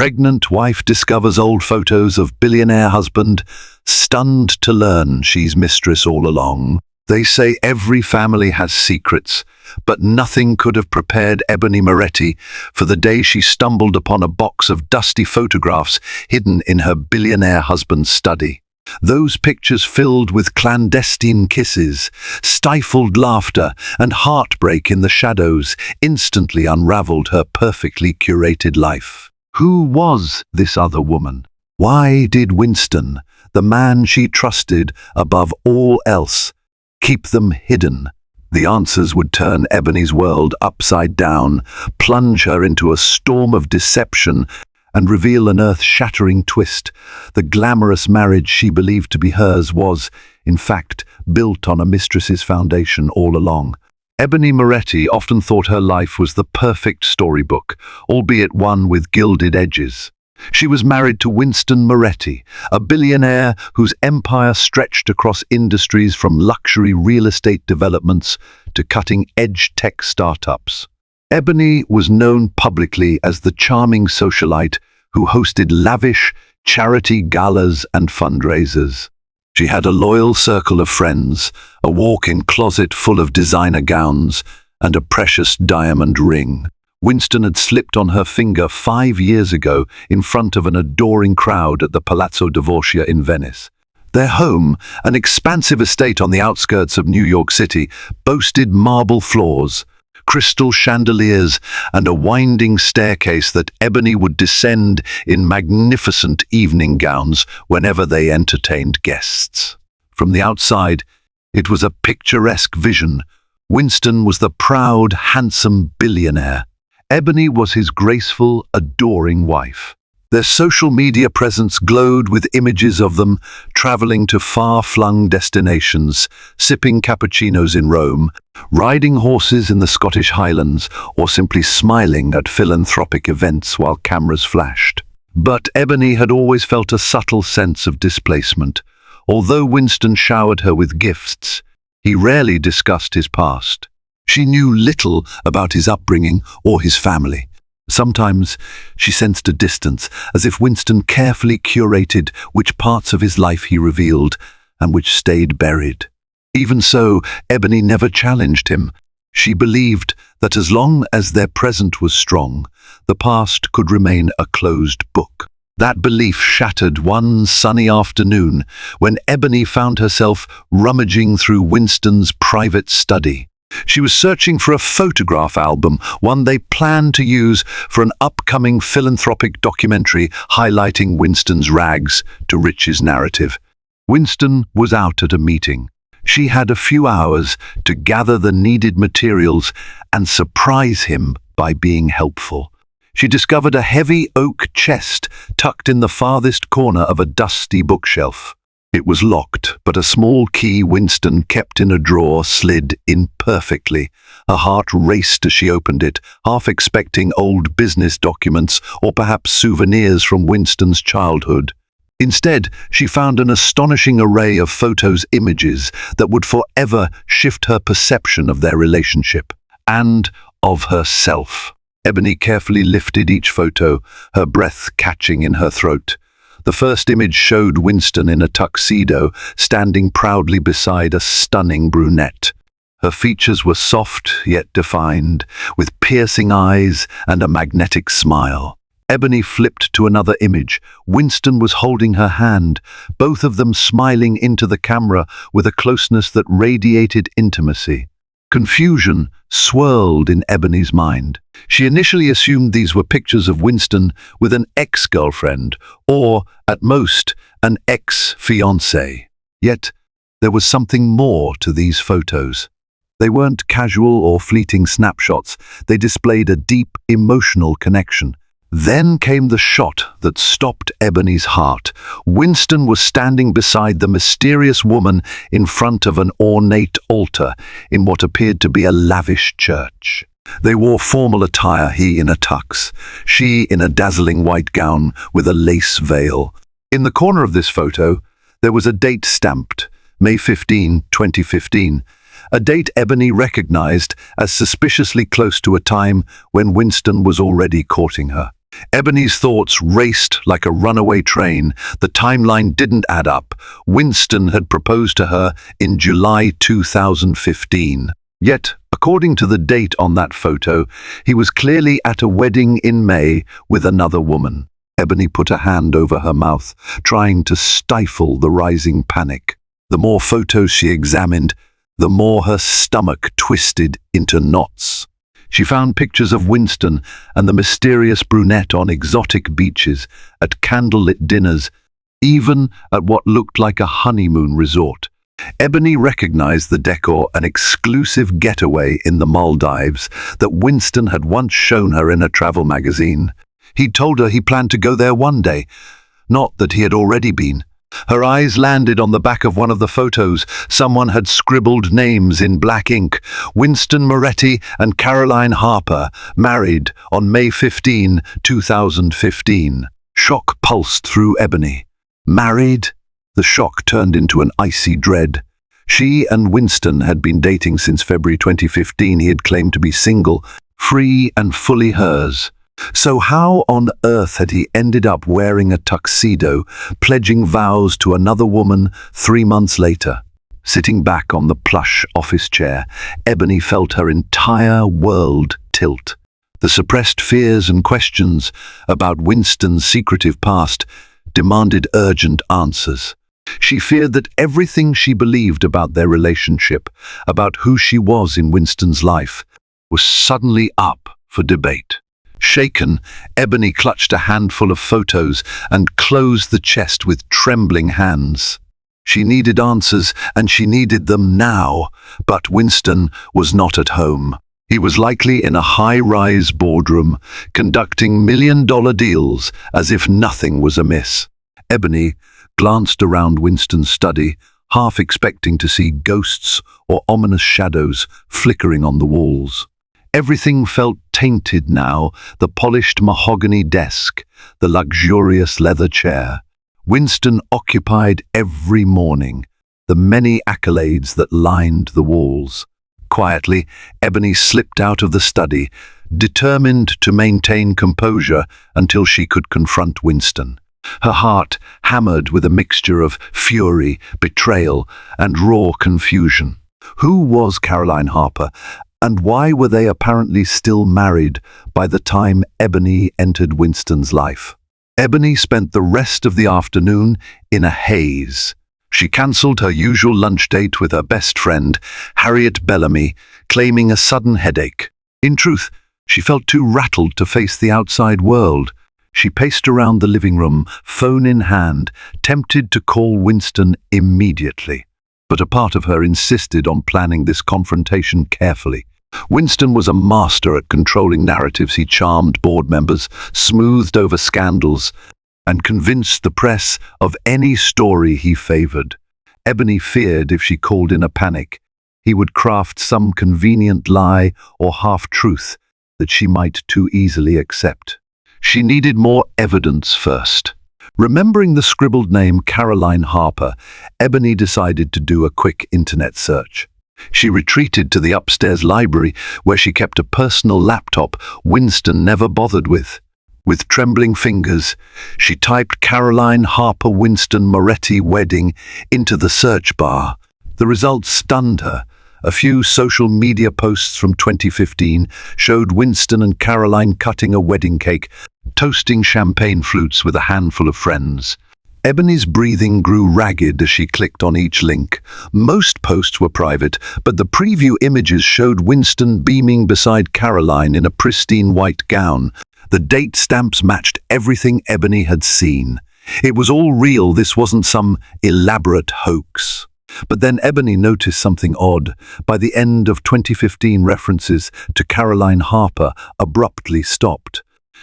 Pregnant wife discovers old photos of billionaire husband, stunned to learn she's mistress all along. They say every family has secrets, but nothing could have prepared Ebony Moretti for the day she stumbled upon a box of dusty photographs hidden in her billionaire husband's study. Those pictures filled with clandestine kisses, stifled laughter, and heartbreak in the shadows instantly unraveled her perfectly curated life. Who was this other woman? Why did Winston, the man she trusted above all else, keep them hidden? The answers would turn Ebony's world upside down, plunge her into a storm of deception, and reveal an earth-shattering twist. The glamorous marriage she believed to be hers was, in fact, built on a mistress's foundation all along. Ebony Moretti often thought her life was the perfect storybook, albeit one with gilded edges. She was married to Winston Moretti, a billionaire whose empire stretched across industries from luxury real estate developments to cutting-edge tech startups. Ebony was known publicly as the charming socialite who hosted lavish charity galas and fundraisers. She had a loyal circle of friends, a walk-in closet full of designer gowns, and a precious diamond ring. Winston had slipped on her finger 5 years ago in front of an adoring crowd at the Palazzo Dvorzia in Venice. Their home, an expansive estate on the outskirts of New York City, boasted marble floors, crystal chandeliers, and a winding staircase that Ebony would descend in magnificent evening gowns whenever they entertained guests. From the outside, it was a picturesque vision. Winston was the proud, handsome billionaire. Ebony was his graceful, adoring wife. Their social media presence glowed with images of them traveling to far-flung destinations, sipping cappuccinos in Rome, riding horses in the Scottish Highlands, or simply smiling at philanthropic events while cameras flashed. But Ebony had always felt a subtle sense of displacement. Although Winston showered her with gifts, he rarely discussed his past. She knew little about his upbringing or his family. Sometimes she sensed a distance, as if Winston carefully curated which parts of his life he revealed and which stayed buried. Even so, Ebony never challenged him. She believed that as long as their present was strong, the past could remain a closed book. That belief shattered one sunny afternoon when Ebony found herself rummaging through Winston's private study. She was searching for a photograph album, one they planned to use for an upcoming philanthropic documentary highlighting Winston's rags to riches narrative. Winston was out at a meeting. She had a few hours to gather the needed materials and surprise him by being helpful. She discovered a heavy oak chest tucked in the farthest corner of a dusty bookshelf. It was locked, but a small key Winston kept in a drawer slid in perfectly. Her heart raced as she opened it, half expecting old business documents or perhaps souvenirs from Winston's childhood. Instead, she found an astonishing array of images that would forever shift her perception of their relationship and of herself. Ebony carefully lifted each photo, her breath catching in her throat. The first image showed Winston in a tuxedo, standing proudly beside a stunning brunette. Her features were soft yet defined, with piercing eyes and a magnetic smile. Ebony flipped to another image. Winston was holding her hand, both of them smiling into the camera with a closeness that radiated intimacy. Confusion swirled in Ebony's mind. She initially assumed these were pictures of Winston with an ex-girlfriend, or, at most, an ex-fiancé. Yet, there was something more to these photos. They weren't casual or fleeting snapshots. They displayed a deep, emotional connection. Then came the shot that stopped Ebony's heart. Winston was standing beside the mysterious woman in front of an ornate altar in what appeared to be a lavish church. They wore formal attire, he in a tux, she in a dazzling white gown with a lace veil. In the corner of this photo, there was a date stamped, May 15, 2015, a date Ebony recognized as suspiciously close to a time when Winston was already courting her. Ebony's thoughts raced like a runaway train. The timeline didn't add up. Winston had proposed to her in July 2015. Yet, according to the date on that photo, he was clearly at a wedding in May with another woman. Ebony put a hand over her mouth, trying to stifle the rising panic. The more photos she examined, the more her stomach twisted into knots. She found pictures of Winston and the mysterious brunette on exotic beaches, at candlelit dinners, even at what looked like a honeymoon resort. Ebony recognized the decor, an exclusive getaway in the Maldives that Winston had once shown her in a travel magazine. He'd told her he planned to go there one day, not that he had already been. Her eyes landed on the back of one of the photos. Someone had scribbled names in black ink. Winston Moretti and Caroline Harper, married on May 15, 2015. Shock pulsed through Ebony. Married? The shock turned into an icy dread. She and Winston had been dating since February 2015. He had claimed to be single, free and fully hers. So how on earth had he ended up wearing a tuxedo, pledging vows to another woman 3 months later? Sitting back on the plush office chair, Ebony felt her entire world tilt. The suppressed fears and questions about Winston's secretive past demanded urgent answers. She feared that everything she believed about their relationship, about who she was in Winston's life, was suddenly up for debate. Shaken, Ebony clutched a handful of photos and closed the chest with trembling hands. She needed answers, and she needed them now, but Winston was not at home. He was likely in a high-rise boardroom, conducting million-dollar deals as if nothing was amiss. Ebony glanced around Winston's study, half expecting to see ghosts or ominous shadows flickering on the walls. Everything felt tainted now, the polished mahogany desk, the luxurious leather chair. Winston occupied every morning, the many accolades that lined the walls. Quietly, Ebony slipped out of the study, determined to maintain composure until she could confront Winston. Her heart hammered with a mixture of fury, betrayal, and raw confusion. Who was Caroline Harper? And why were they apparently still married by the time Ebony entered Winston's life? Ebony spent the rest of the afternoon in a haze. She cancelled her usual lunch date with her best friend, Harriet Bellamy, claiming a sudden headache. In truth, she felt too rattled to face the outside world. She paced around the living room, phone in hand, tempted to call Winston immediately. But a part of her insisted on planning this confrontation carefully. Winston was a master at controlling narratives. He charmed board members, smoothed over scandals, and convinced the press of any story he favored. Ebony feared if she called in a panic, he would craft some convenient lie or half-truth that she might too easily accept. She needed more evidence first. Remembering the scribbled name Caroline Harper, Ebony decided to do a quick internet search. She retreated to the upstairs library where she kept a personal laptop Winston never bothered with. With trembling fingers, she typed Caroline Harper Winston Moretti wedding into the search bar. The results stunned her. A few social media posts from 2015 showed Winston and Caroline cutting a wedding cake, toasting champagne flutes with a handful of friends. Ebony's breathing grew ragged as she clicked on each link. Most posts were private, but the preview images showed Winston beaming beside Caroline in a pristine white gown. The date stamps matched everything Ebony had seen. It was all real. This wasn't some elaborate hoax. But then Ebony noticed something odd. By the end of 2015, references to Caroline Harper abruptly stopped.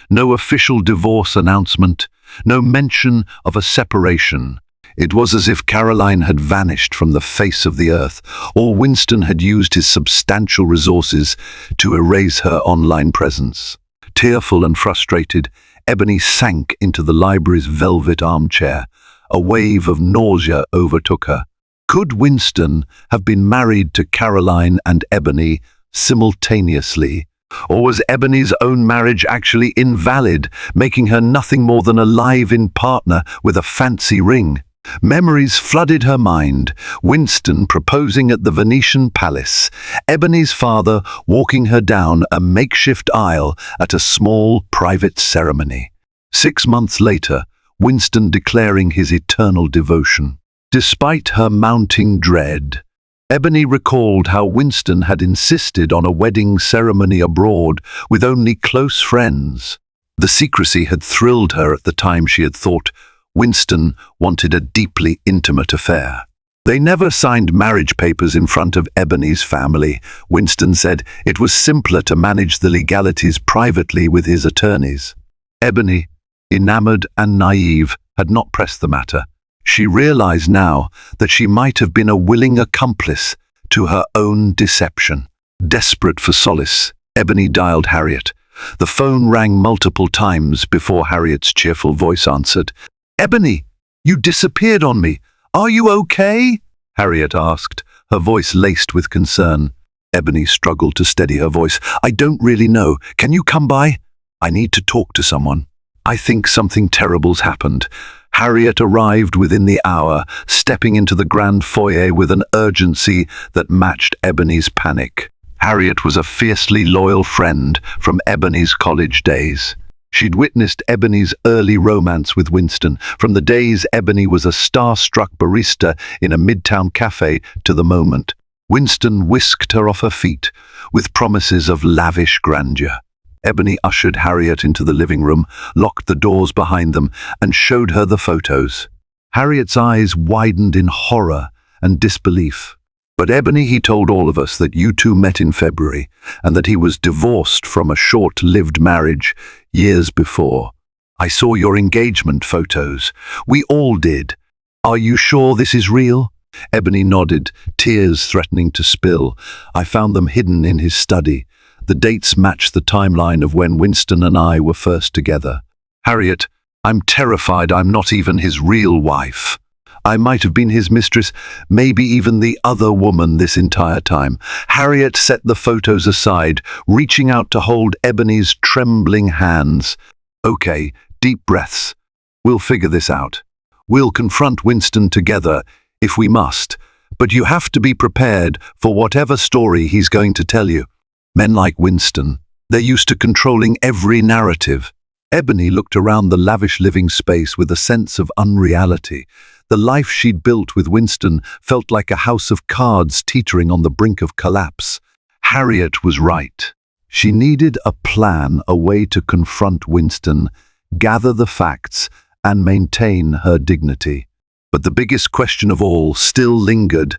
No official divorce announcement, no mention of a separation. It was as if Caroline had vanished from the face of the earth, or Winston had used his substantial resources to erase her online presence. Tearful and frustrated, Ebony sank into the library's velvet armchair. A wave of nausea overtook her. Could Winston have been married to Caroline and Ebony simultaneously? Or was Ebony's own marriage actually invalid, making her nothing more than a live-in partner with a fancy ring? Memories flooded her mind. Winston proposing at the Venetian palace, Ebony's father walking her down a makeshift aisle at a small private ceremony. 6 months later, Winston declaring his eternal devotion. Despite her mounting dread, Ebony recalled how Winston had insisted on a wedding ceremony abroad with only close friends. The secrecy had thrilled her at the time. She had thought Winston wanted a deeply intimate affair. They never signed marriage papers in front of Ebony's family. Winston said it was simpler to manage the legalities privately with his attorneys. Ebony, enamored and naive, had not pressed the matter. She realized now that she might have been a willing accomplice to her own deception. Desperate for solace, Ebony dialed Harriet. The phone rang multiple times before Harriet's cheerful voice answered. "Ebony, you disappeared on me. Are you okay?" Harriet asked, her voice laced with concern. Ebony struggled to steady her voice. "I don't really know. Can you come by? I need to talk to someone. I think something terrible's happened." Harriet arrived within the hour, stepping into the grand foyer with an urgency that matched Ebony's panic. Harriet was a fiercely loyal friend from Ebony's college days. She'd witnessed Ebony's early romance with Winston, from the days Ebony was a star-struck barista in a midtown cafe to the moment Winston whisked her off her feet with promises of lavish grandeur. Ebony ushered Harriet into the living room, locked the doors behind them, and showed her the photos. Harriet's eyes widened in horror and disbelief. "But Ebony, he told all of us that you two met in February, and that he was divorced from a short-lived marriage years before. I saw your engagement photos. We all did. Are you sure this is real?" Ebony nodded, tears threatening to spill. "I found them hidden in his study. The dates match the timeline of when Winston and I were first together." "Harriet, I'm terrified I'm not even his real wife. I might have been his mistress, maybe even the other woman this entire time." Harriet set the photos aside, reaching out to hold Ebony's trembling hands. "Okay, deep breaths. We'll figure this out. We'll confront Winston together, if we must, but you have to be prepared for whatever story he's going to tell you. Men like Winston, they're used to controlling every narrative." Ebony looked around the lavish living space with a sense of unreality. The life she'd built with Winston felt like a house of cards teetering on the brink of collapse. Harriet was right. She needed a plan, a way to confront Winston, gather the facts, and maintain her dignity. But the biggest question of all still lingered.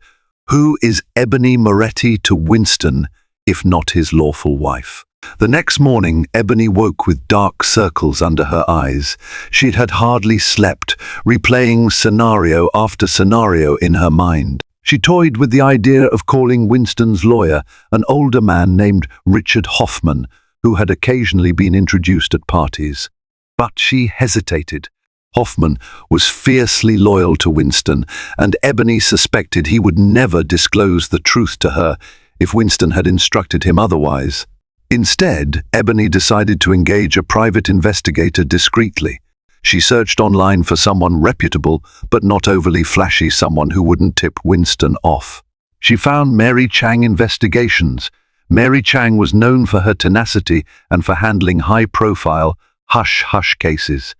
Who is Ebony Moretti to Winston, if not his lawful wife? The next morning, Ebony woke with dark circles under her eyes. She'd had hardly slept, replaying scenario after scenario in her mind. She toyed with the idea of calling Winston's lawyer, an older man named Richard Hoffman, who had occasionally been introduced at parties. But she hesitated. Hoffman was fiercely loyal to Winston, and Ebony suspected he would never disclose the truth to her if Winston had instructed him otherwise. Instead, Ebony decided to engage a private investigator discreetly. She searched online for someone reputable, but not overly flashy, someone who wouldn't tip Winston off. She found Mary Chang Investigations. Mary Chang was known for her tenacity and for handling high-profile, hush-hush cases.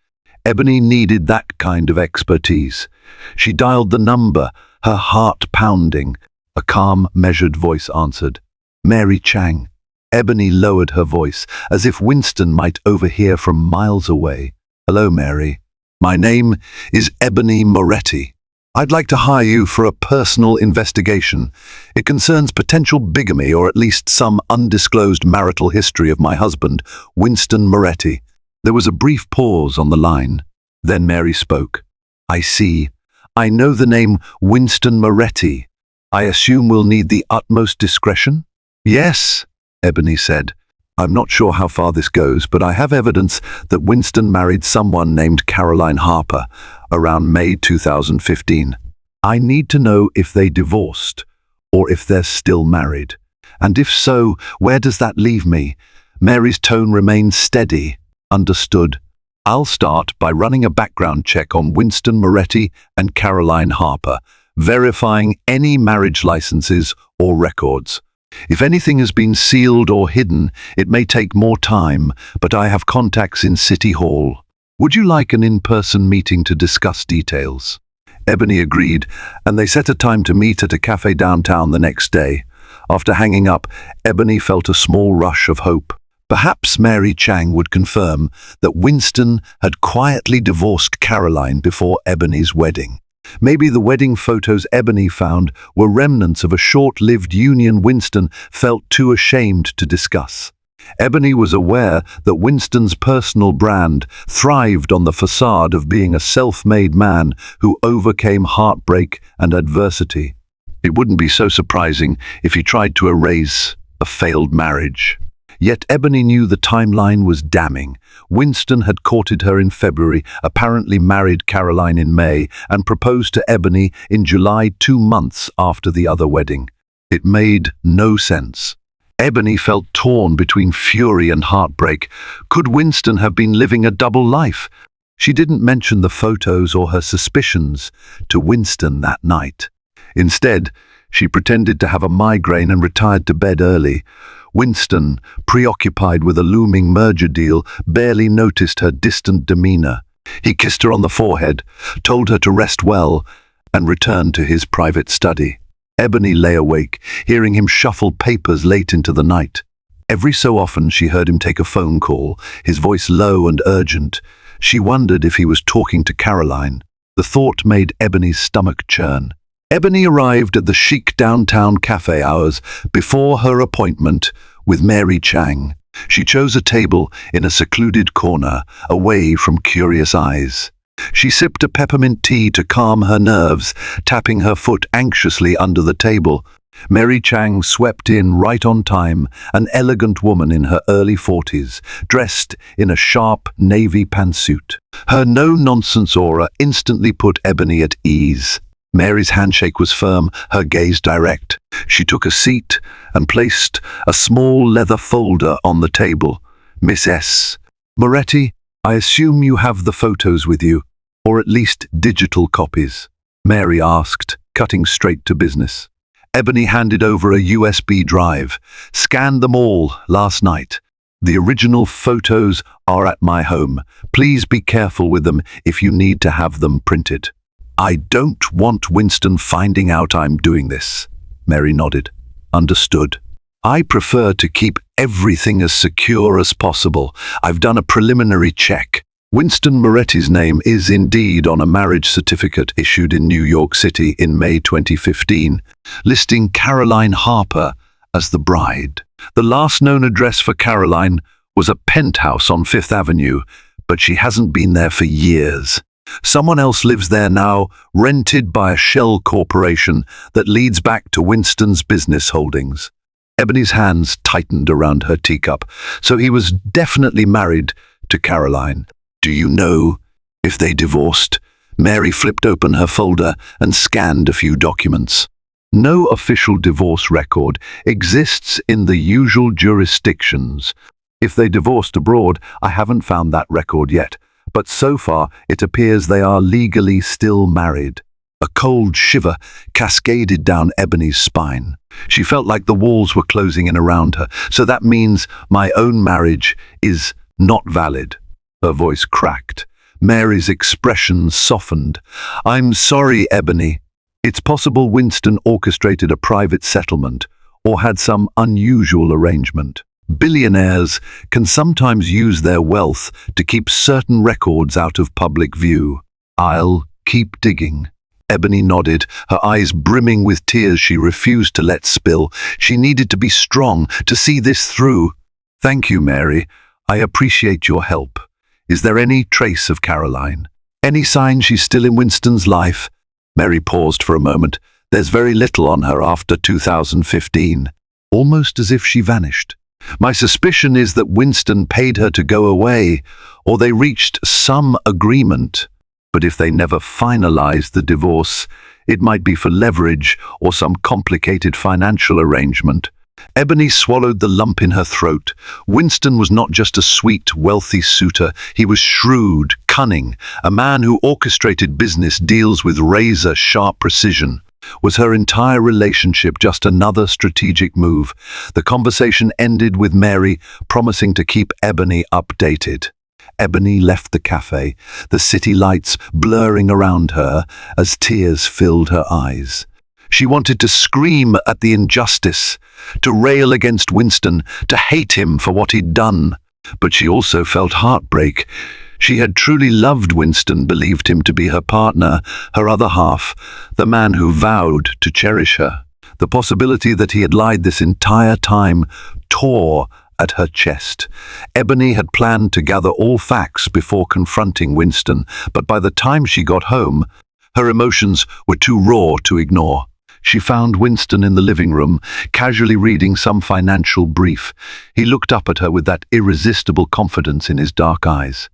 Ebony needed that kind of expertise. She dialed the number, her heart pounding. A calm, measured voice answered. "Mary Chang." Ebony lowered her voice, as if Winston might overhear from miles away. "Hello, Mary. My name is Ebony Moretti. I'd like to hire you for a personal investigation. It concerns potential bigamy or at least some undisclosed marital history of my husband, Winston Moretti." There was a brief pause on the line. Then Mary spoke. "I see. I know the name Winston Moretti. I assume we'll need the utmost discretion?" "Yes," Ebony said. "I'm not sure how far this goes, but I have evidence that Winston married someone named Caroline Harper around May 2015. I need to know if they divorced or if they're still married. And if so, where does that leave me? Mary's tone remained steady. Understood. I'll start by running a background check on Winston Moretti and Caroline Harper, verifying any marriage licenses or records. If anything has been sealed or hidden, it may take more time, but I have contacts in City Hall. Would you like an in-person meeting to discuss details? Ebony agreed, and they set a time to meet at a cafe downtown the next day. After hanging up, Ebony felt a small rush of hope. Perhaps Mary Chang would confirm that Winston had quietly divorced Caroline before Ebony's wedding. Maybe the wedding photos Ebony found were remnants of a short-lived union Winston felt too ashamed to discuss. Ebony was aware that Winston's personal brand thrived on the facade of being a self-made man who overcame heartbreak and adversity. It wouldn't be so surprising if he tried to erase a failed marriage. Yet Ebony knew the timeline was damning. Winston had courted her in February, apparently married Caroline in May, and proposed to Ebony in July, 2 months after the other wedding. It made no sense. Ebony felt torn between fury and heartbreak. Could Winston have been living a double life? She didn't mention the photos or her suspicions to Winston that night. Instead, she pretended to have a migraine and retired to bed early. Winston, preoccupied with a looming merger deal, barely noticed her distant demeanor. He kissed her on the forehead, told her to rest well, and returned to his private study. Ebony lay awake, hearing him shuffle papers late into the night. Every so often she heard him take a phone call, his voice low and urgent. She wondered if he was talking to Caroline. The thought made Ebony's stomach churn. Ebony arrived at the chic downtown cafe hours before her appointment with Mary Chang. She chose a table in a secluded corner, away from curious eyes. She sipped a peppermint tea to calm her nerves, tapping her foot anxiously under the table. Mary Chang swept in right on time, an elegant woman in her early 40s, dressed in a sharp navy pantsuit. Her no-nonsense aura instantly put Ebony at ease. Mary's handshake was firm, her gaze direct. She took a seat and placed a small leather folder on the table. Miss S. Moretti, I assume you have the photos with you, or at least digital copies? Mary asked, cutting straight to business. Ebony handed over a USB drive. Scanned them all last night. The original photos are at my home. Please be careful with them if you need to have them printed. I don't want Winston finding out I'm doing this. Mary nodded. Understood. I prefer to keep everything as secure as possible. I've done a preliminary check. Winston Moretti's name is indeed on a marriage certificate issued in New York City in May 2015, listing Caroline Harper as the bride. The last known address for Caroline was a penthouse on Fifth Avenue, but she hasn't been there for years. Someone else lives there now, rented by a shell corporation that leads back to Winston's business holdings. Ebony's hands tightened around her teacup, so he was definitely married to Caroline. Do you know if they divorced? Mary flipped open her folder and scanned a few documents. No official divorce record exists in the usual jurisdictions. If they divorced abroad, I haven't found that record yet. But so far, it appears they are legally still married. A cold shiver cascaded down Ebony's spine. She felt like the walls were closing in around her, so that means my own marriage is not valid. Her voice cracked. Mary's expression softened. I'm sorry, Ebony. It's possible Winston orchestrated a private settlement or had some unusual arrangement. Billionaires can sometimes use their wealth to keep certain records out of public view. I'll keep digging. Ebony nodded, her eyes brimming with tears she refused to let spill. She needed to be strong to see this through. Thank you, Mary. I appreciate your help. Is there any trace of Caroline? Any sign she's still in Winston's life? Mary paused for a moment. There's very little on her after 2015. Almost as if she vanished. My suspicion is that Winston paid her to go away, or they reached some agreement. But if they never finalized the divorce, it might be for leverage or some complicated financial arrangement. Ebony swallowed the lump in her throat. Winston was not just a sweet, wealthy suitor. He was shrewd, cunning, a man who orchestrated business deals with razor-sharp precision. Was her entire relationship just another strategic move? The conversation ended with Mary promising to keep Ebony updated. Ebony left the cafe, the city lights blurring around her as tears filled her eyes. She wanted to scream at the injustice, to rail against Winston, to hate him for what he'd done. But she also felt heartbreak. She had truly loved Winston, believed him to be her partner, her other half, the man who vowed to cherish her. The possibility that he had lied this entire time tore at her chest. Ebony had planned to gather all facts before confronting Winston, but by the time she got home, her emotions were too raw to ignore. She found Winston in the living room, casually reading some financial brief. He looked up at her with that irresistible confidence in his dark eyes.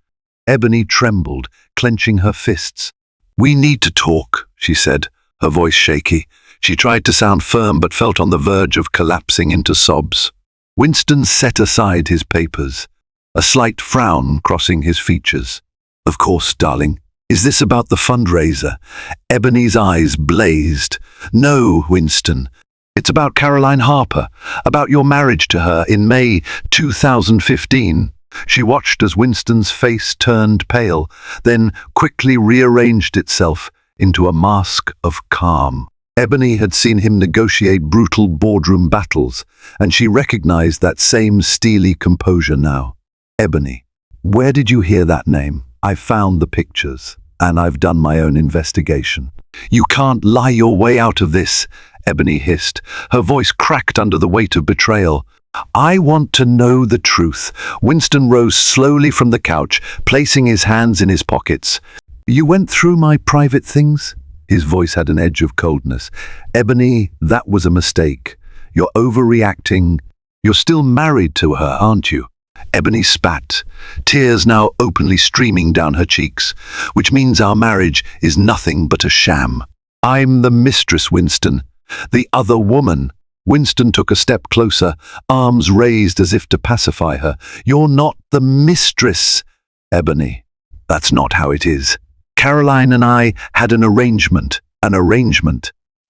Ebony trembled, clenching her fists. "We need to talk," she said, her voice shaky. She tried to sound firm but felt on the verge of collapsing into sobs. Winston set aside his papers, a slight frown crossing his features. "Of course, darling. Is this about the fundraiser?" Ebony's eyes blazed. "No, Winston. It's about Caroline Harper, about your marriage to her in May 2015. She watched as Winston's face turned pale, then quickly rearranged itself into a mask of calm. Ebony had seen him negotiate brutal boardroom battles, and she recognized that same steely composure now. "Ebony, where did you hear that name? I found the pictures, and I've done my own investigation." "You can't lie your way out of this," Ebony hissed. Her voice cracked under the weight of betrayal. "I want to know the truth." Winston rose slowly from the couch, placing his hands in his pockets. "You went through my private things?" His voice had an edge of coldness. "Ebony, that was a mistake. You're overreacting. You're still married to her, aren't you?" Ebony spat, tears now openly streaming down her cheeks, "which means our marriage is nothing but a sham. I'm the mistress, Winston. The other woman." Winston took a step closer, arms raised as if to pacify her. "You're not the mistress, Ebony. That's not how it is. Caroline and I had an arrangement.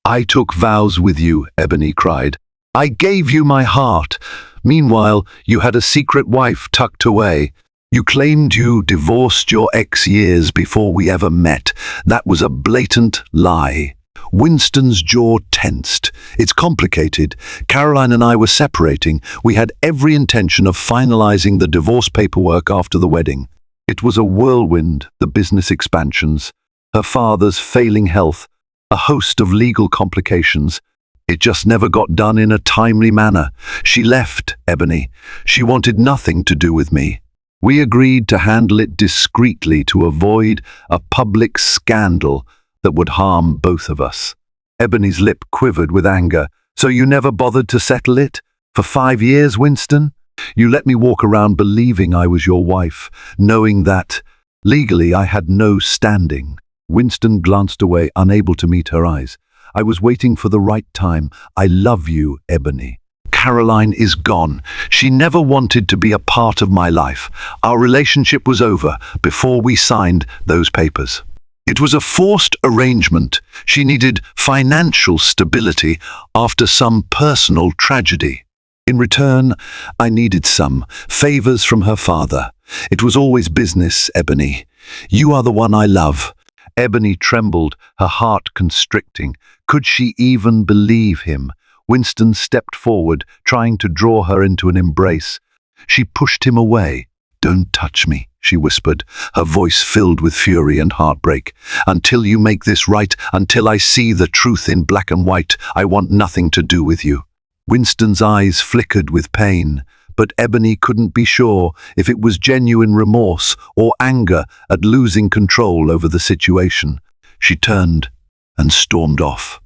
I took vows with you," Ebony cried. "I gave you my heart. Meanwhile, you had a secret wife tucked away. You claimed you divorced your ex years before we ever met. That was a blatant lie." Winston's jaw tensed. "It's complicated. Caroline and I were separating. We had every intention of finalizing the divorce paperwork after the wedding. It was a whirlwind, the business expansions, her father's failing health, a host of legal complications. It just never got done in a timely manner. She left, Ebony. She wanted nothing to do with me. We agreed to handle it discreetly to avoid a public scandal that would harm both of us." Ebony's lip quivered with anger. "So you never bothered to settle it? For 5 years, Winston? You let me walk around believing I was your wife, knowing that, legally, I had no standing." Winston glanced away, unable to meet her eyes. "I was waiting for the right time. I love you, Ebony. Caroline is gone. She never wanted to be a part of my life. Our relationship was over before we signed those papers. It was a forced arrangement. She needed financial stability after some personal tragedy. In return, I needed some favors from her father. It was always business, Ebony. You are the one I love." Ebony trembled, her heart constricting. Could she even believe him? Winston stepped forward, trying to draw her into an embrace. She pushed him away. "Don't touch me," she whispered, her voice filled with fury and heartbreak. "Until you make this right, until I see the truth in black and white, I want nothing to do with you." Winston's eyes flickered with pain, but Ebony couldn't be sure if it was genuine remorse or anger at losing control over the situation. She turned and stormed off,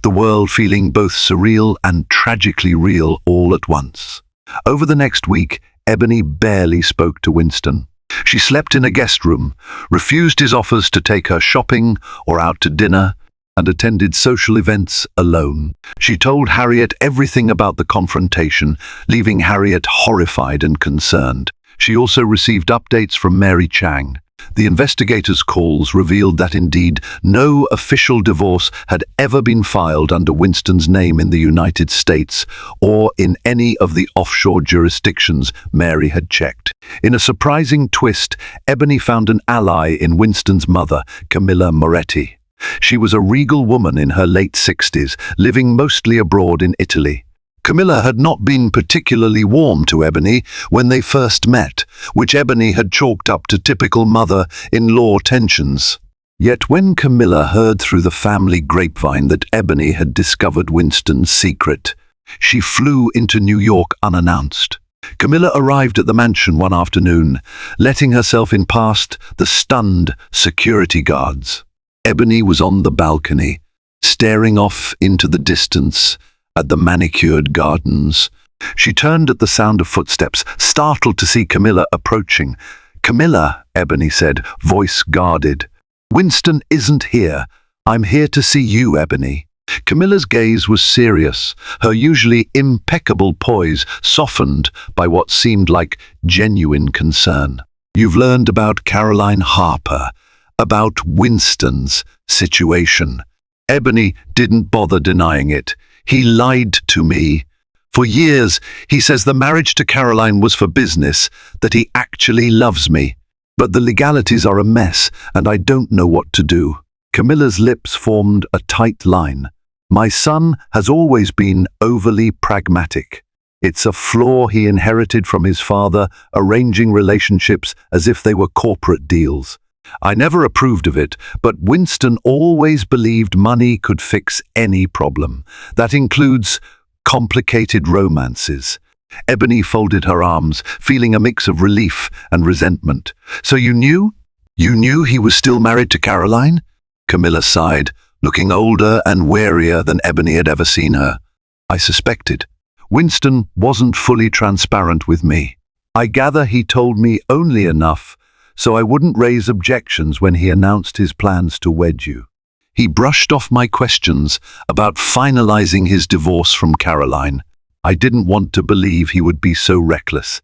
the world feeling both surreal and tragically real all at once. Over the next week, Ebony barely spoke to Winston. She slept in a guest room, refused his offers to take her shopping or out to dinner. and attended social events alone. She told Harriet everything about the confrontation, leaving Harriet horrified and concerned. She also received updates from Mary Chang. The investigators' calls revealed that indeed no official divorce had ever been filed under Winston's name in the United States or in any of the offshore jurisdictions Mary had checked. In a surprising twist, Ebony found an ally in Winston's mother, Camilla Moretti. She was a regal woman in her late 60s, living mostly abroad in Italy. Camilla had not been particularly warm to Ebony when they first met, which Ebony had chalked up to typical mother-in-law tensions. Yet when Camilla heard through the family grapevine that Ebony had discovered Winston's secret, she flew into New York unannounced. Camilla arrived at the mansion one afternoon, letting herself in past the stunned security guards. Ebony was on the balcony, staring off into the distance at the manicured gardens. She turned at the sound of footsteps, startled to see Camilla approaching. "Camilla," Ebony said, voice guarded. "Winston isn't here. I'm here to see you, Ebony." Camilla's gaze was serious, her usually impeccable poise softened by what seemed like genuine concern. "You've learned about Caroline Harper, about Winston's situation." Ebony didn't bother denying it. "He lied to me. For years, he says the marriage to Caroline was for business, that he actually loves me. But the legalities are a mess, and I don't know what to do." Camilla's lips formed a tight line. "My son has always been overly pragmatic. It's a flaw he inherited from his father, arranging relationships as if they were corporate deals. I never approved of it, but Winston always believed money could fix any problem. That includes complicated romances." Ebony folded her arms, feeling a mix of relief and resentment. "So you knew? You knew he was still married to Caroline?" Camilla sighed, looking older and warier than Ebony had ever seen her. "I suspected. Winston wasn't fully transparent with me. I gather he told me only enough so I wouldn't raise objections when he announced his plans to wed you. He brushed off my questions about finalizing his divorce from Caroline. I didn't want to believe he would be so reckless."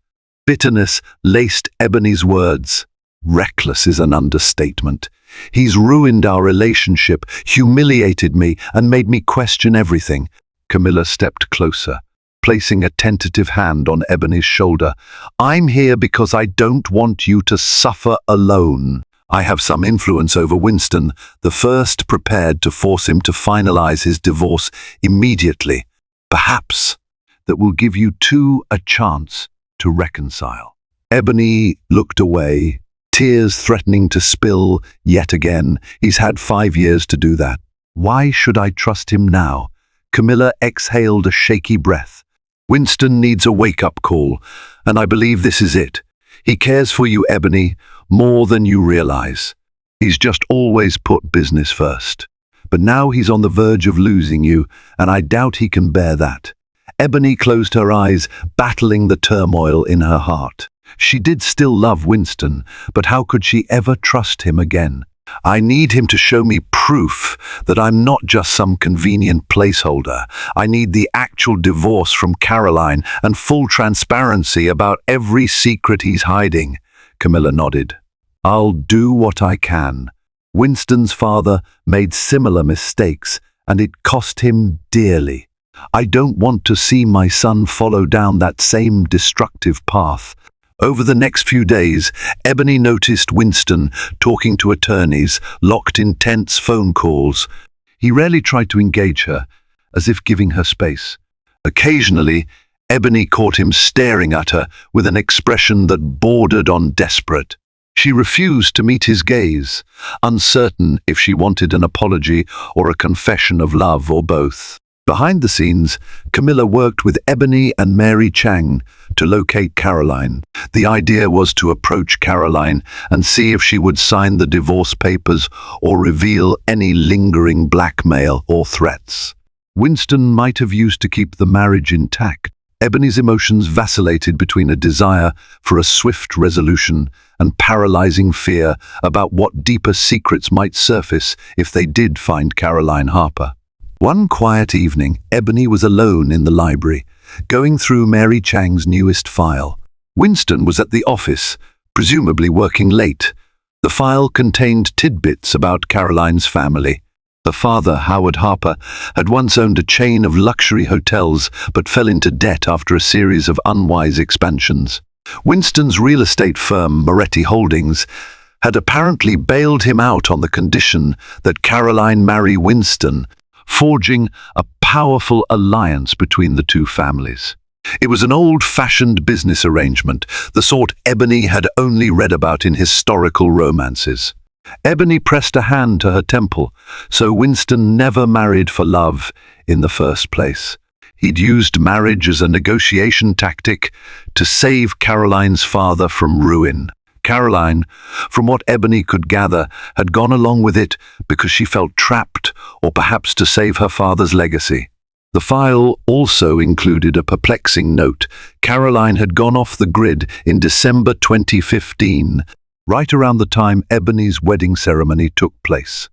Bitterness laced Ebony's words. "Reckless is an understatement. He's ruined our relationship, humiliated me, and made me question everything." Camilla stepped closer, placing a tentative hand on Ebony's shoulder. "I'm here because I don't want you to suffer alone. I have some influence over Winston, the first prepared to force him to finalize his divorce immediately. Perhaps that will give you two a chance to reconcile." Ebony looked away, tears threatening to spill yet again. "He's had 5 years to do that. Why should I trust him now?" Camilla exhaled a shaky breath. "Winston needs a wake-up call, and I believe this is it. He cares for you, Ebony, more than you realize. He's just always put business first. But now he's on the verge of losing you, and I doubt he can bear that." Ebony closed her eyes, battling the turmoil in her heart. She did still love Winston, but how could she ever trust him again? "I need him to show me proof that I'm not just some convenient placeholder. I need the actual divorce from Caroline and full transparency about every secret he's hiding." Camilla nodded. "I'll do what I can. Winston's father made similar mistakes, and it cost him dearly. I don't want to see my son follow down that same destructive path." Over the next few days, Ebony noticed Winston talking to attorneys, locked in tense phone calls. He rarely tried to engage her, as if giving her space. Occasionally, Ebony caught him staring at her with an expression that bordered on desperate. She refused to meet his gaze, uncertain if she wanted an apology or a confession of love or both. Behind the scenes, Camilla worked with Ebony and Mary Chang to locate Caroline. The idea was to approach Caroline and see if she would sign the divorce papers or reveal any lingering blackmail or threats Winston might have used to keep the marriage intact. Ebony's emotions vacillated between a desire for a swift resolution and paralyzing fear about what deeper secrets might surface if they did find Caroline Harper. One quiet evening, Ebony was alone in the library, going through Mary Chang's newest file. Winston was at the office, presumably working late. The file contained tidbits about Caroline's family. Her father, Howard Harper, had once owned a chain of luxury hotels but fell into debt after a series of unwise expansions. Winston's real estate firm, Moretti Holdings, had apparently bailed him out on the condition that Caroline marry Winston, forging a powerful alliance between the two families. It was an old-fashioned business arrangement, the sort Ebony had only read about in historical romances. Ebony pressed a hand to her temple, so Winston never married for love in the first place. He'd used marriage as a negotiation tactic to save Caroline's father from ruin. Caroline, from what Ebony could gather, had gone along with it because she felt trapped, or perhaps to save her father's legacy. The file also included a perplexing note. Caroline had gone off the grid in December 2015, right around the time Ebony's wedding ceremony took place.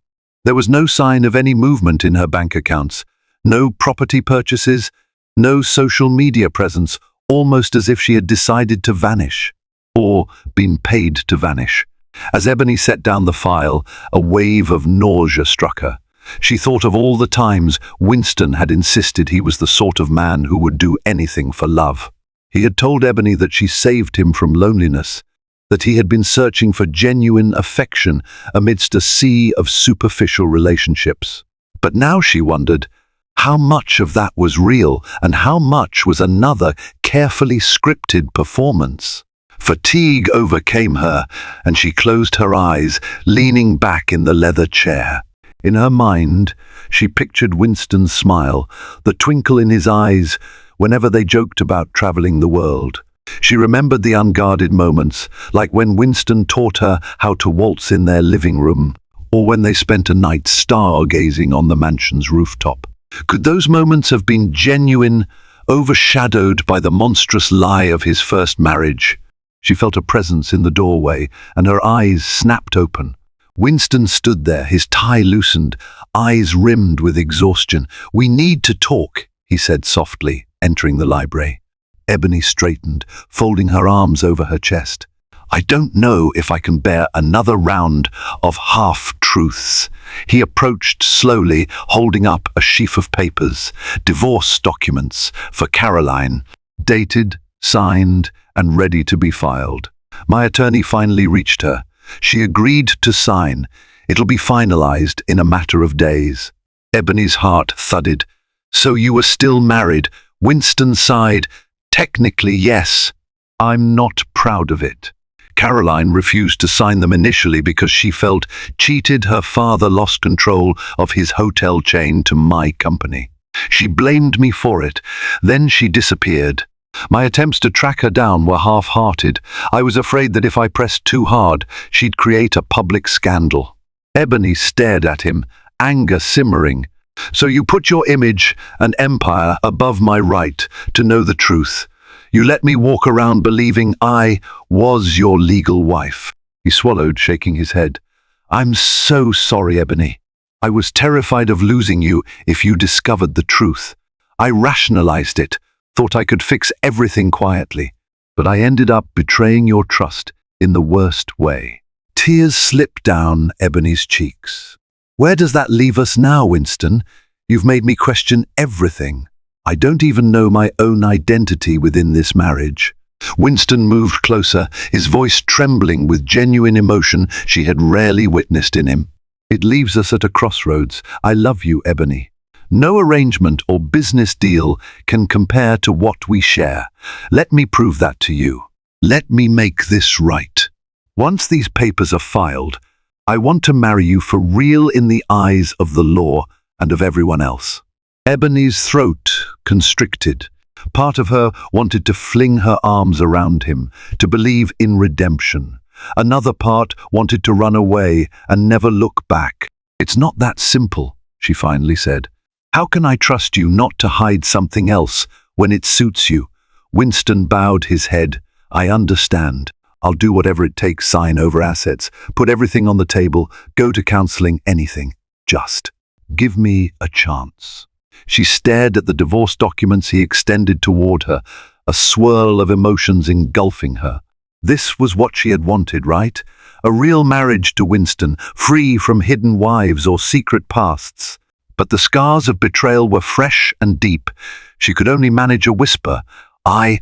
There was no sign of any movement in her bank accounts, no property purchases, no social media presence, almost as if she had decided to vanish, or been paid to vanish. As Ebony set down the file, a wave of nausea struck her. She thought of all the times Winston had insisted he was the sort of man who would do anything for love. He had told Ebony that she saved him from loneliness, that he had been searching for genuine affection amidst a sea of superficial relationships. But now she wondered how much of that was real and how much was another carefully scripted performance. Fatigue overcame her, and she closed her eyes, leaning back in the leather chair. In her mind, she pictured Winston's smile, the twinkle in his eyes whenever they joked about traveling the world. She remembered the unguarded moments, like when Winston taught her how to waltz in their living room, or when they spent a night stargazing on the mansion's rooftop. Could those moments have been genuine, overshadowed by the monstrous lie of his first marriage? She felt a presence in the doorway, and her eyes snapped open. Winston stood there, his tie loosened, eyes rimmed with exhaustion. "We need to talk," he said softly, entering the library. Ebony straightened, folding her arms over her chest. "I don't know if I can bear another round of half-truths." He approached slowly, holding up a sheaf of papers, divorce documents for Caroline, dated, signed, and ready to be filed. My attorney finally reached her. She agreed to sign. It'll be finalized in a matter of days. Ebony's heart thudded. "So you were still married?" Winston sighed. "Technically, yes. I'm not proud of it." Caroline refused to sign them initially because she felt cheated. Her father lost control of his hotel chain to my company. She blamed me for it. Then she disappeared. My attempts to track her down were half-hearted. I was afraid that if I pressed too hard, she'd create a public scandal. Ebony stared at him, anger simmering. "So you put your image and empire above my right to know the truth. You let me walk around believing I was your legal wife." He swallowed, shaking his head. "I'm so sorry, Ebony. I was terrified of losing you if you discovered the truth. I rationalized it, thought I could fix everything quietly, but I ended up betraying your trust in the worst way." Tears slipped down Ebony's cheeks. "Where does that leave us now, Winston? You've made me question everything. I don't even know my own identity within this marriage." Winston moved closer, his voice trembling with genuine emotion she had rarely witnessed in him. "It leaves us at a crossroads. I love you, Ebony. No arrangement or business deal can compare to what we share. Let me prove that to you. Let me make this right. Once these papers are filed, I want to marry you for real in the eyes of the law and of everyone else." Ebony's throat constricted. Part of her wanted to fling her arms around him, to believe in redemption. Another part wanted to run away and never look back. "It's not that simple," she finally said. "How can I trust you not to hide something else when it suits you? Winston bowed his head. I understand. I'll do whatever it takes, sign over assets, put everything on the table, go to counseling, anything. Just give me a chance. She stared at the divorce documents he extended toward her, a swirl of emotions engulfing her. This was what she had wanted, right? A real marriage to Winston, free from hidden wives or secret pasts. But the scars of betrayal were fresh and deep. She could only manage a whisper. I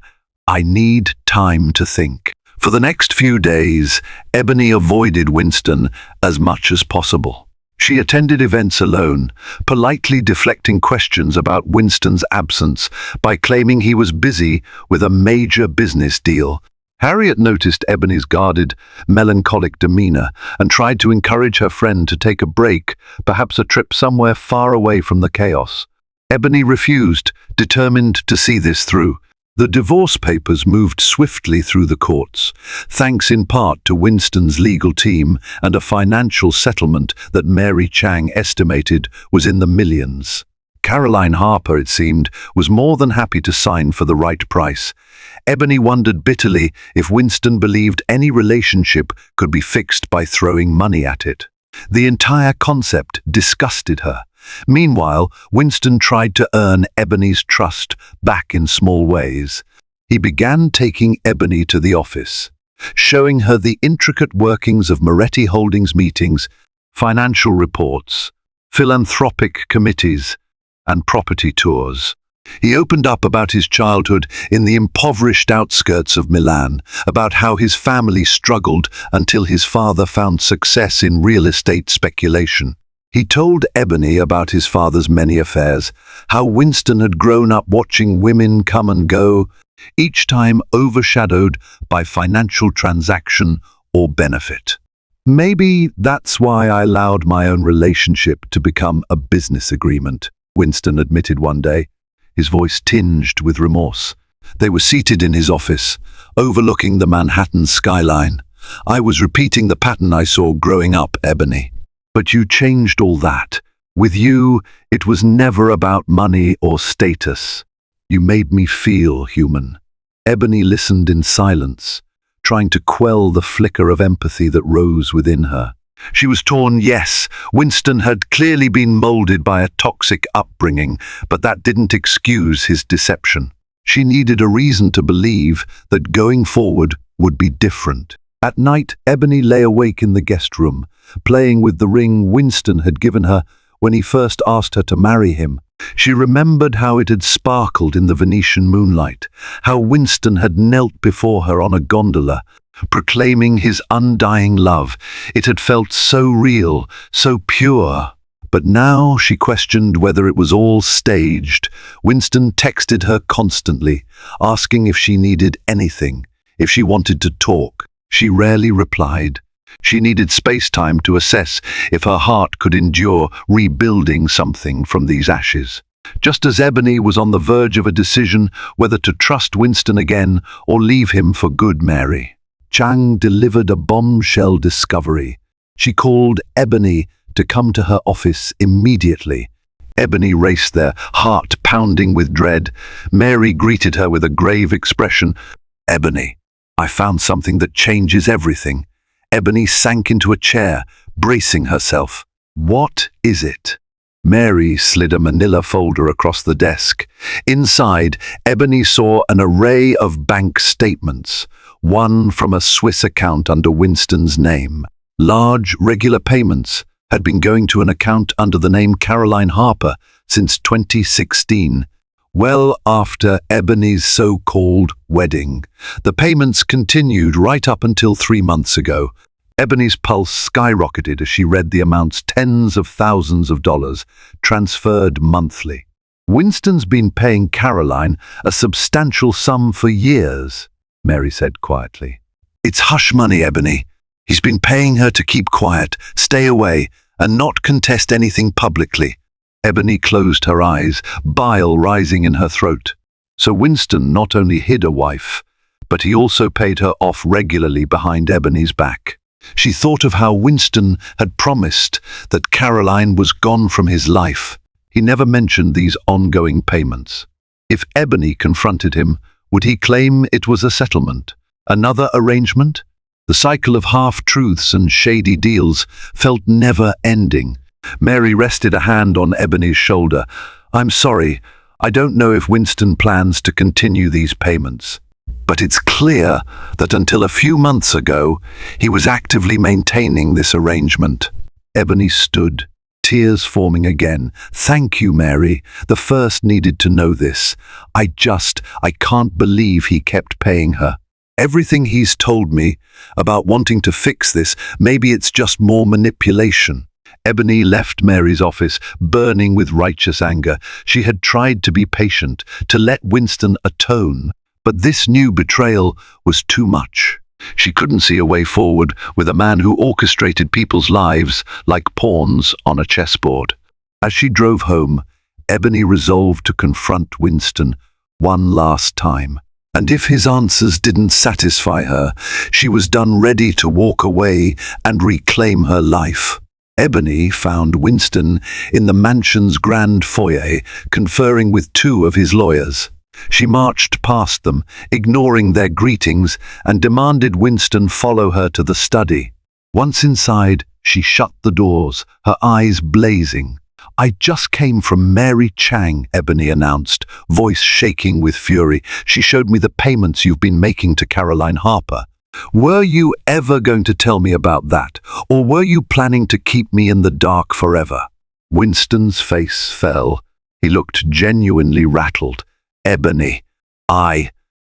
need time to think. For the next few days, Ebony avoided Winston as much as possible. She attended events alone, politely deflecting questions about Winston's absence by claiming he was busy with a major business deal. Harriet noticed Ebony's guarded, melancholic demeanor and tried to encourage her friend to take a break, perhaps a trip somewhere far away from the chaos. Ebony refused, determined to see this through. The divorce papers moved swiftly through the courts, thanks in part to Winston's legal team and a financial settlement that Mary Chang estimated was in the millions. Caroline Harper, it seemed, was more than happy to sign for the right price. Ebony wondered bitterly if Winston believed any relationship could be fixed by throwing money at it. The entire concept disgusted her. Meanwhile, Winston tried to earn Ebony's trust back in small ways. He began taking Ebony to the office, showing her the intricate workings of Moretti Holdings meetings, financial reports, philanthropic committees, and property tours. He opened up about his childhood in the impoverished outskirts of Milan, about how his family struggled until his father found success in real estate speculation. He told Ebony about his father's many affairs, how Winston had grown up watching women come and go, each time overshadowed by financial transaction or benefit. Maybe that's why I allowed my own relationship to become a business agreement, Winston admitted one day, his voice tinged with remorse. They were seated in his office, overlooking the Manhattan skyline. I was repeating the pattern I saw growing up, Ebony. But you changed all that. With you, it was never about money or status. You made me feel human. Ebony listened in silence, trying to quell the flicker of empathy that rose within her. She was torn, yes. Winston had clearly been molded by a toxic upbringing, but that didn't excuse his deception. She needed a reason to believe that going forward would be different. At night, Ebony lay awake in the guest room, playing with the ring Winston had given her when he first asked her to marry him. She remembered how it had sparkled in the Venetian moonlight, how Winston had knelt before her on a gondola, proclaiming his undying love. It had felt so real, so pure. But now she questioned whether it was all staged. Winston texted her constantly, asking if she needed anything, if she wanted to talk. She rarely replied. She needed space-time to assess if her heart could endure rebuilding something from these ashes. Just as Ebony was on the verge of a decision whether to trust Winston again or leave him for good, Mary Chang delivered a bombshell discovery. She called Ebony to come to her office immediately. Ebony raced there, heart pounding with dread. Mary greeted her with a grave expression. "Ebony, I found something that changes everything." Ebony sank into a chair, bracing herself. "What is it?" Mary slid a manila folder across the desk. Inside, Ebony saw an array of bank statements, one from a Swiss account under Winston's name. Large, regular payments had been going to an account under the name Caroline Harper since 2016. Well after Ebony's so-called wedding. The payments continued right up until 3 months ago. Ebony's pulse skyrocketed as she read the amounts, tens of thousands of dollars, transferred monthly. Winston's been paying Caroline a substantial sum for years, Mary said quietly. "It's hush money, Ebony. He's been paying her to keep quiet, stay away, and not contest anything publicly." Ebony closed her eyes, bile rising in her throat. So Winston not only hid a wife, but he also paid her off regularly behind Ebony's back. She thought of how Winston had promised that Caroline was gone from his life. He never mentioned these ongoing payments. If Ebony confronted him, Would he claim it was a settlement? Another arrangement? The cycle of half-truths and shady deals felt never-ending. Mary rested a hand on Ebony's shoulder. "I'm sorry, I don't know if Winston plans to continue these payments. But it's clear that until a few months ago, he was actively maintaining this arrangement." Ebony stood, tears forming again. "Thank you, Mary. The first needed to know this. I can't believe he kept paying her. Everything he's told me about wanting to fix this, maybe it's just more manipulation." Ebony left Mary's office, burning with righteous anger. She had tried to be patient, to let Winston atone, but this new betrayal was too much. She couldn't see a way forward with a man who orchestrated people's lives like pawns on a chessboard. As she drove home, Ebony resolved to confront Winston one last time. And if his answers didn't satisfy her, she was done ready to walk away and reclaim her life. Ebony found Winston in the mansion's grand foyer, conferring with two of his lawyers. She marched past them, ignoring their greetings, and demanded Winston follow her to the study. Once inside, she shut the doors, her eyes blazing. "I just came from Mary Chang," Ebony announced, voice shaking with fury. "She showed me the payments you've been making to Caroline Harper. Were you ever going to tell me about that, or were you planning to keep me in the dark forever?" Winston's face fell. He looked genuinely rattled. "Ebony,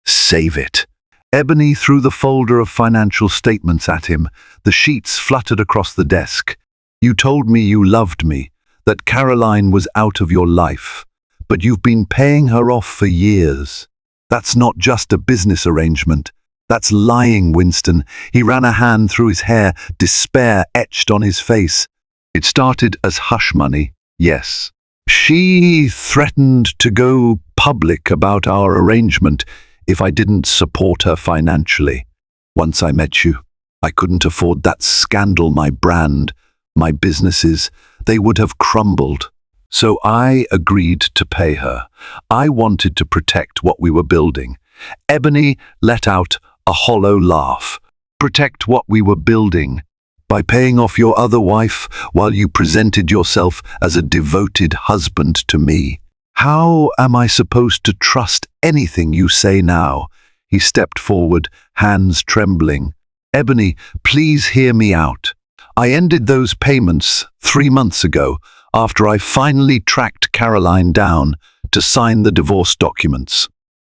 save it." Ebony threw the folder of financial statements at him. The sheets fluttered across the desk. "You told me you loved me, that Caroline was out of your life, but you've been paying her off for years. That's not just a business arrangement. That's lying, Winston." He ran a hand through his hair, despair etched on his face. "It started as hush money, yes. She threatened to go public about our arrangement if I didn't support her financially. Once I met you, I couldn't afford that scandal. My brand, my businesses, they would have crumbled. So I agreed to pay her. I wanted to protect what we were building." Ebony let out a hollow laugh. "Protect what we were building? By paying off your other wife while you presented yourself as a devoted husband to me? How am I supposed to trust anything you say now?" He stepped forward, hands trembling. "Ebony, please hear me out. I ended those payments 3 months ago after I finally tracked Caroline down to sign the divorce documents.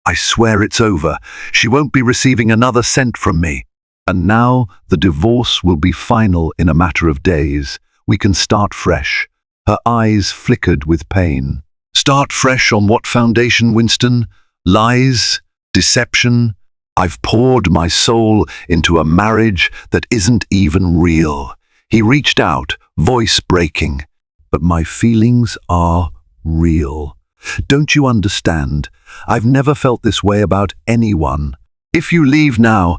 I swear it's over. She won't be receiving another cent from me. And now the divorce will be final in a matter of days. We can start fresh." Her eyes flickered with pain. "Start fresh on what foundation, Winston? Lies? Deception? I've poured my soul into a marriage that isn't even real." He reached out, voice breaking. "But my feelings are real. Don't you understand? I've never felt this way about anyone. If you leave now,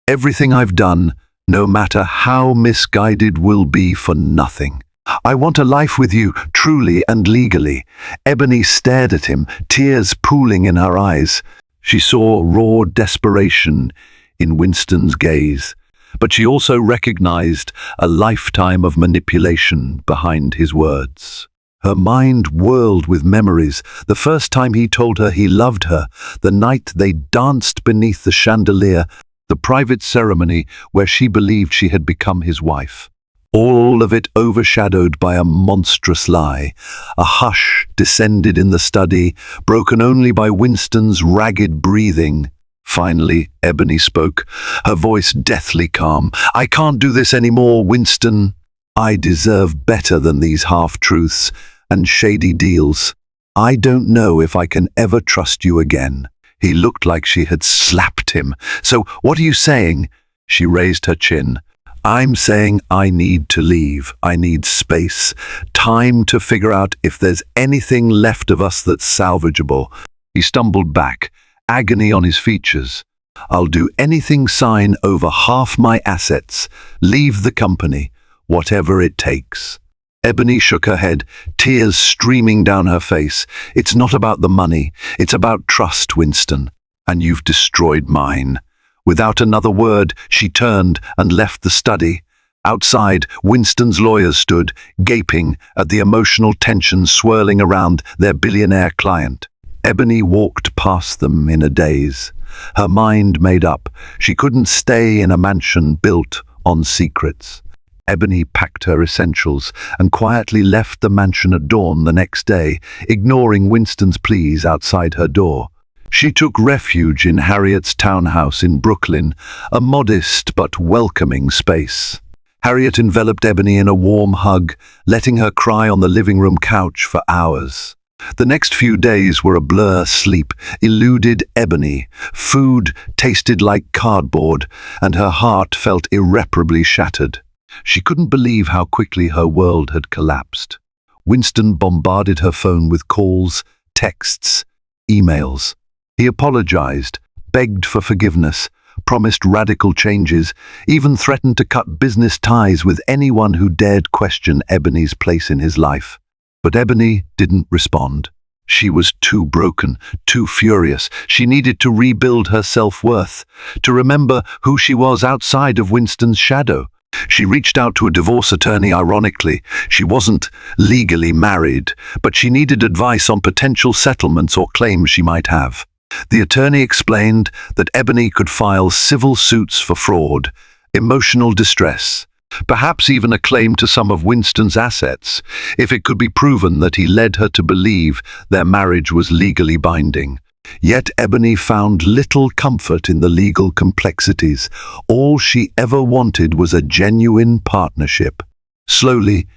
everything I've done, no matter how misguided, will be for nothing. I want a life with you, truly and legally." Ebony stared at him, tears pooling in her eyes. She saw raw desperation in Winston's gaze, but she also recognized a lifetime of manipulation behind his words. Her mind whirled with memories. The first time he told her he loved her, the night they danced beneath the chandelier, the private ceremony where she believed she had become his wife. All of it overshadowed by a monstrous lie. A hush descended in the study, broken only by Winston's ragged breathing. Finally, Ebony spoke, her voice deathly calm. "I can't do this anymore, Winston. I deserve better than these half-truths and shady deals. I don't know if I can ever trust you again." He looked like she had slapped him. "So what are you saying?" She raised her chin. "I'm saying I need to leave. I need space, time to figure out if there's anything left of us that's salvageable." He stumbled back, agony on his features. "I'll do anything, sign over half my assets, leave the company, whatever it takes." Ebony shook her head, tears streaming down her face. "It's not about the money. It's about trust, Winston. and you've destroyed mine." Without another word, she turned and left the study. Outside, Winston's lawyers stood, gaping at the emotional tension swirling around their billionaire client. Ebony walked past them in a daze. Her mind made up. She couldn't stay in a mansion built on secrets. Ebony packed her essentials and quietly left the mansion at dawn the next day, ignoring Winston's pleas outside her door. She took refuge in Harriet's townhouse in Brooklyn, a modest but welcoming space. Harriet enveloped Ebony in a warm hug, letting her cry on the living room couch for hours. The next few days were a blur. Sleep eluded Ebony, food tasted like cardboard, and her heart felt irreparably shattered. She couldn't believe how quickly her world had collapsed. Winston bombarded her phone with calls, texts, emails. He apologized, begged for forgiveness, promised radical changes, even threatened to cut business ties with anyone who dared question Ebony's place in his life. But Ebony didn't respond. She was too broken, too furious. She needed to rebuild her self-worth, to remember who she was outside of Winston's shadow. She reached out to a divorce attorney. Ironically, she wasn't legally married, but she needed advice on potential settlements or claims she might have. The attorney explained that Ebony could file civil suits for fraud, emotional distress, perhaps even a claim to some of Winston's assets, if it could be proven that he led her to believe their marriage was legally binding. Yet Ebony found little comfort in the legal complexities. All she ever wanted was a genuine partnership. Slowly,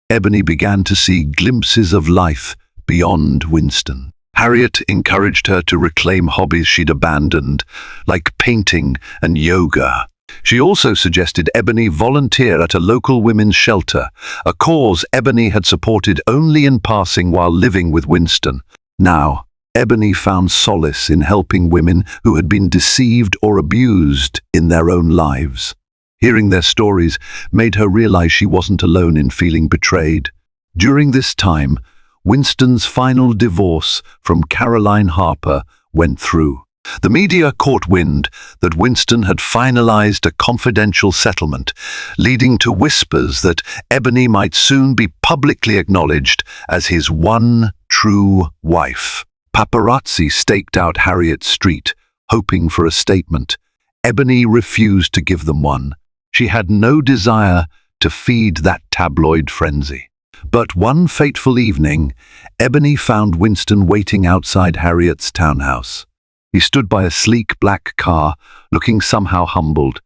Ebony began to see glimpses of life beyond Winston. Harriet encouraged her to reclaim hobbies she'd abandoned, like painting and yoga. She also suggested Ebony volunteer at a local women's shelter, a cause Ebony had supported only in passing while living with Winston. Now, Ebony found solace in helping women who had been deceived or abused in their own lives. Hearing their stories made her realize she wasn't alone in feeling betrayed. During this time, Winston's final divorce from Caroline Harper went through. The media caught wind that Winston had finalized a confidential settlement, leading to whispers that Ebony might soon be publicly acknowledged as his one true wife. Paparazzi staked out Harriet Street, hoping for a statement. Ebony refused to give them one. She had no desire to feed that tabloid frenzy. But one fateful evening, Ebony found Winston waiting outside Harriet's townhouse. He stood by a sleek black car, looking somehow humbled.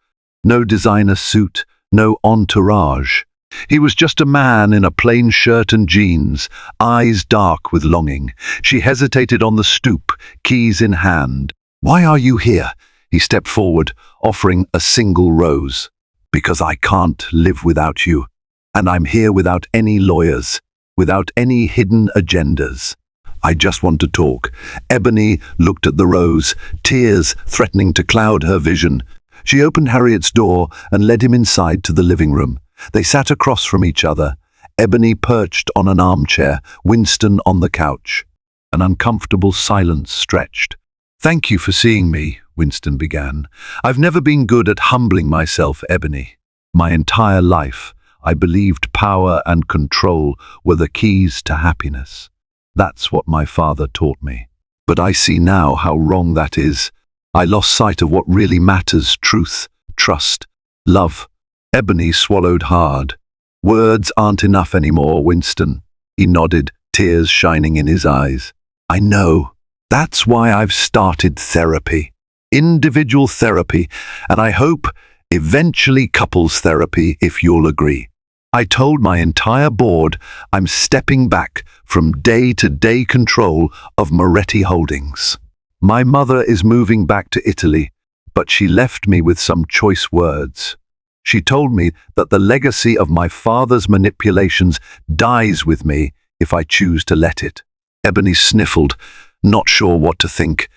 No designer suit, no entourage. He was just a man in a plain shirt and jeans, eyes dark with longing. She hesitated on the stoop, keys in hand. "Why are you here?" He stepped forward, offering a single rose. "Because I can't live without you. And I'm here without any lawyers, without any hidden agendas. I just want to talk." Ebony looked at the rose, tears threatening to cloud her vision. She opened Harriet's door and led him inside to the living room. They sat across from each other, Ebony perched on an armchair, Winston on the couch. An uncomfortable silence stretched. "Thank you for seeing me," Winston began. "I've never been good at humbling myself, Ebony. My entire life, I believed power and control were the keys to happiness. That's what my father taught me. But I see now how wrong that is. I lost sight of what really matters: truth, trust, love." Ebony swallowed hard. "Words aren't enough anymore, Winston." He nodded, tears shining in his eyes. "I know. That's why I've started therapy. Individual therapy, and I hope eventually couples therapy, if you'll agree. I told my entire board I'm stepping back from day-to-day control of Moretti Holdings. My mother is moving back to Italy, but she left me with some choice words. She told me that the legacy of my father's manipulations dies with me if I choose to let it." Ebony sniffled, not sure what to think.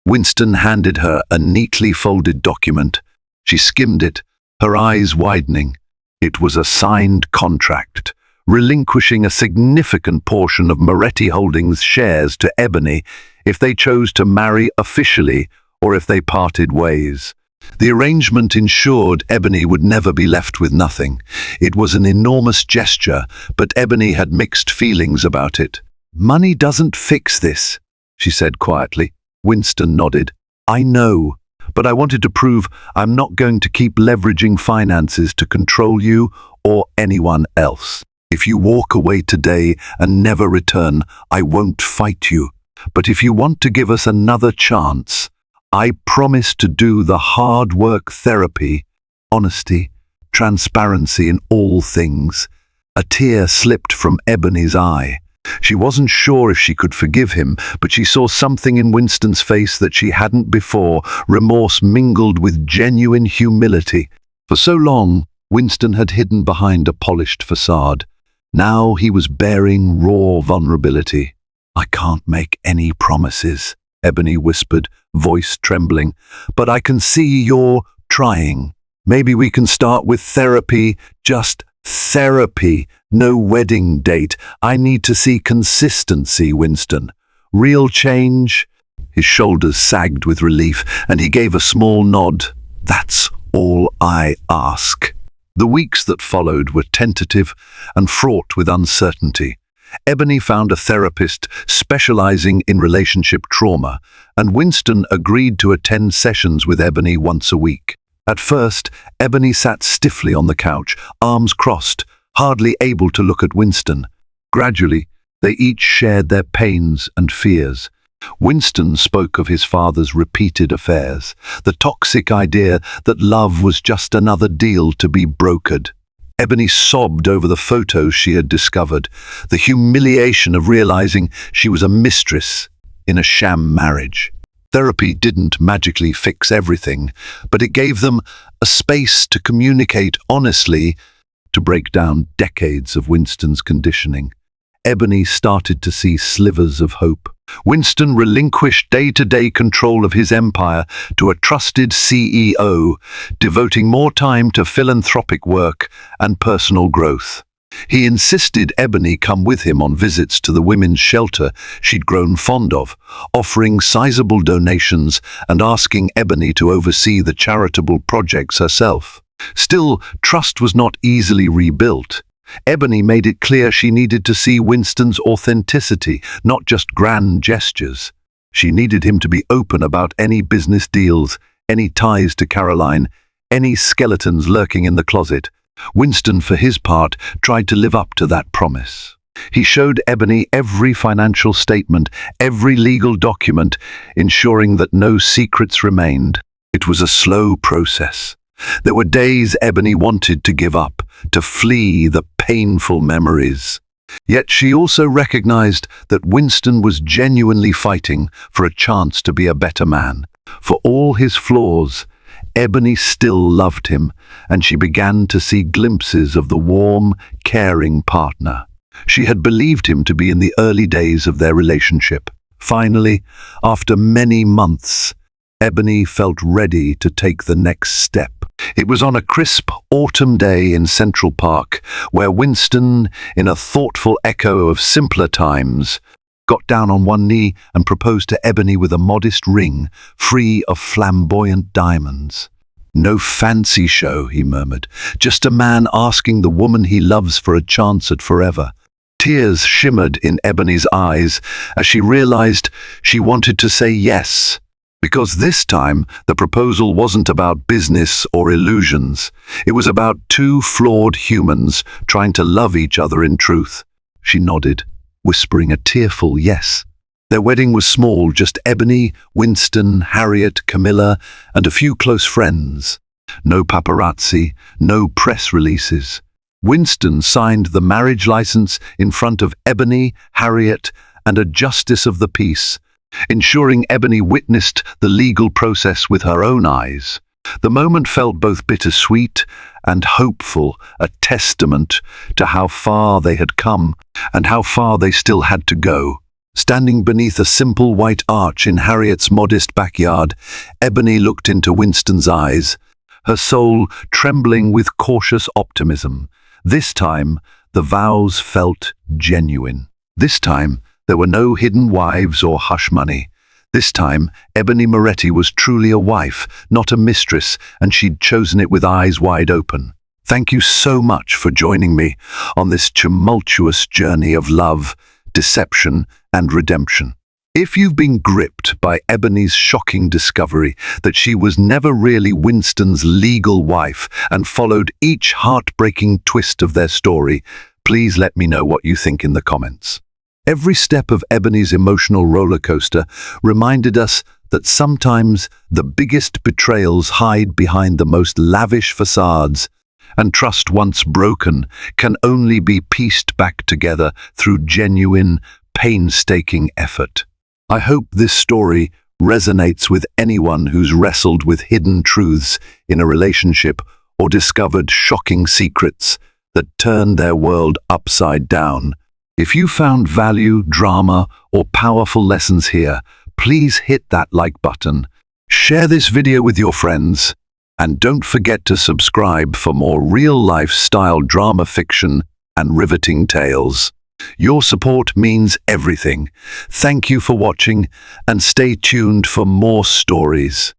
Winston handed her a neatly folded document. She skimmed it, her eyes widening. It was a signed contract, relinquishing a significant portion of Moretti Holdings' shares to Ebony if they chose to marry officially or if they parted ways. The arrangement ensured Ebony would never be left with nothing. It was an enormous gesture, but Ebony had mixed feelings about it. "Money doesn't fix this," she said quietly. Winston nodded. "I know, but I wanted to prove I'm not going to keep leveraging finances to control you or anyone else. If you walk away today and never return, I won't fight you. But if you want to give us another chance, I promise to do the hard work therapy, honesty, transparency in all things." A tear slipped from Ebony's eye. She wasn't sure if she could forgive him, but she saw something in Winston's face that she hadn't before, remorse mingled with genuine humility. For so long, Winston had hidden behind a polished facade. Now he was bearing raw vulnerability. "I can't make any promises," Ebony whispered, voice trembling, "but I can see you're trying. Maybe we can start with therapy, just therapy, no wedding date. I need to see consistency, Winston. Real change." His shoulders sagged with relief, and he gave a small nod. "That's all I ask." The weeks that followed were tentative and fraught with uncertainty. Ebony found a therapist specializing in relationship trauma, and Winston agreed to attend sessions with Ebony once a week. At first, Ebony sat stiffly on the couch, arms crossed, hardly able to look at Winston. Gradually, they each shared their pains and fears. Winston spoke of his father's repeated affairs, the toxic idea that love was just another deal to be brokered. Ebony sobbed over the photos she had discovered, the humiliation of realizing she was a mistress in a sham marriage. Therapy didn't magically fix everything, but it gave them a space to communicate honestly, to break down decades of Winston's conditioning. Ebony started to see slivers of hope. Winston relinquished day-to-day control of his empire to a trusted CEO, devoting more time to philanthropic work and personal growth. He insisted Ebony come with him on visits to the women's shelter she'd grown fond of, offering sizable donations and asking Ebony to oversee the charitable projects herself. Still, trust was not easily rebuilt. Ebony made it clear she needed to see Winston's authenticity, not just grand gestures. She needed him to be open about any business deals, any ties to Caroline, any skeletons lurking in the closet. Winston, for his part, tried to live up to that promise. He showed Ebony every financial statement, every legal document, ensuring that no secrets remained. It was a slow process. There were days Ebony wanted to give up, to flee the painful memories. Yet she also recognized that Winston was genuinely fighting for a chance to be a better man. For all his flaws, Ebony still loved him, and she began to see glimpses of the warm, caring partner she had believed him to be in the early days of their relationship. Finally, after many months, Ebony felt ready to take the next step. It was on a crisp autumn day in Central Park, where Winston, in a thoughtful echo of simpler times, got down on one knee and proposed to Ebony with a modest ring, free of flamboyant diamonds. "No fancy show," he murmured, "just a man asking the woman he loves for a chance at forever." Tears shimmered in Ebony's eyes as she realized she wanted to say yes. Because this time, the proposal wasn't about business or illusions. It was about two flawed humans trying to love each other in truth. She nodded, whispering a tearful yes. Their wedding was small, just Ebony, Winston, Harriet, Camilla, and a few close friends. No paparazzi, no press releases. Winston signed the marriage license in front of Ebony, Harriet, and a justice of the peace, ensuring Ebony witnessed the legal process with her own eyes. The moment felt both bittersweet and hopeful, a testament to how far they had come and how far they still had to go. Standing beneath a simple white arch in Harriet's modest backyard, Ebony looked into Winston's eyes, her soul trembling with cautious optimism. This time, the vows felt genuine. This time, there were no hidden wives or hush money. This time, Ebony Moretti was truly a wife, not a mistress, and she'd chosen it with eyes wide open. Thank you so much for joining me on this tumultuous journey of love, deception, and redemption. If you've been gripped by Ebony's shocking discovery that she was never really Winston's legal wife and followed each heartbreaking twist of their story, please let me know what you think in the comments. Every step of Ebony's emotional roller coaster reminded us that sometimes the biggest betrayals hide behind the most lavish facades, and trust once broken can only be pieced back together through genuine, painstaking effort. I hope this story resonates with anyone who's wrestled with hidden truths in a relationship or discovered shocking secrets that turned their world upside down. If you found value, drama, or powerful lessons here, please hit that like button. Share this video with your friends, and don't forget to subscribe for more real-life style drama fiction and riveting tales. Your support means everything. Thank you for watching, and stay tuned for more stories.